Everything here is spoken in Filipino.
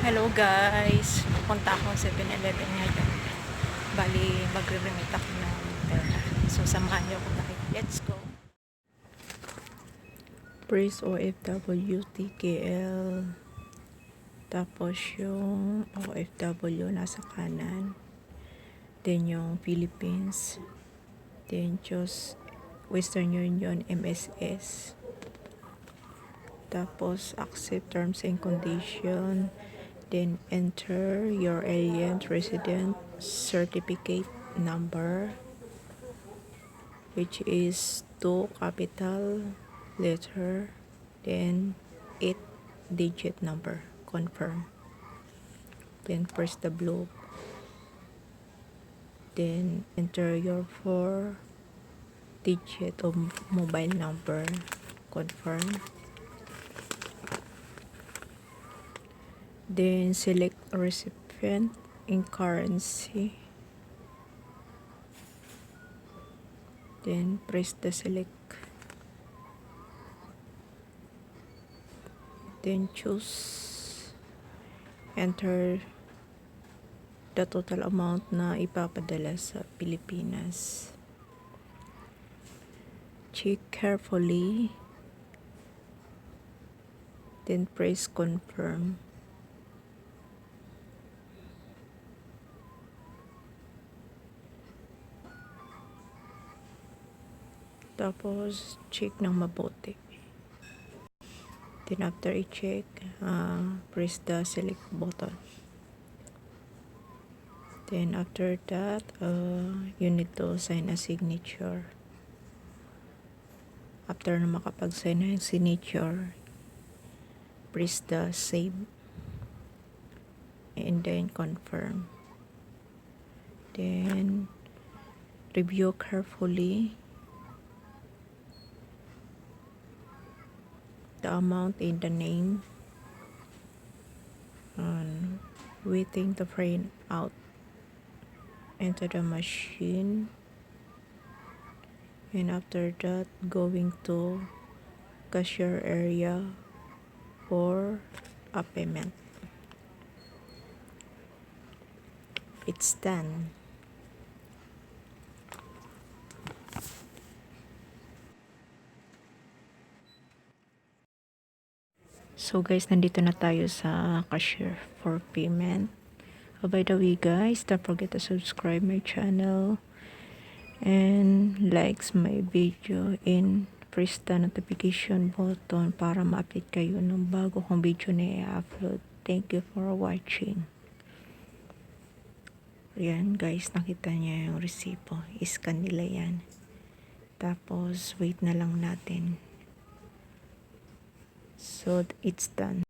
Hello guys, pupunta akong 7-Eleven ngayon. Bali, magre-remit ako ng pera. So, samahan niyo ako guys. Let's go! Praise OFW TKL. Tapos yung OFW nasa kanan. Then yung Philippines. Then just Western Union MSS. Tapos accept terms and condition. Then enter your alien resident certificate number, which is 2 capital letter, then 8-digit number. Confirm. Then press the blue. Then enter your 4-digit of mobile number. Confirm. Then select recipient in currency. Then press the select. Then choose. Enter the total amount na ipapadala sa Pilipinas. Check carefully. Then press confirm. Tapos, check ng mabuti. Then, after i-check, press the select button. Then, after that, you need to sign a signature. After na makapag-sign na yung signature, press the save. And then, confirm. Then, review carefully the amount in the name and waiting to print out into the machine, and after that going to cashier area for a payment. It's done. So guys, nandito na tayo sa cashier for payment. Oh, by the way guys, don't forget to subscribe my channel and likes my video and press the notification button para ma-update kayo ng bago kong video na i-upload. Thank you for watching. Ayan guys, nakita niya yung resibo. Iscan nila yan. Tapos wait na lang natin. So it's done.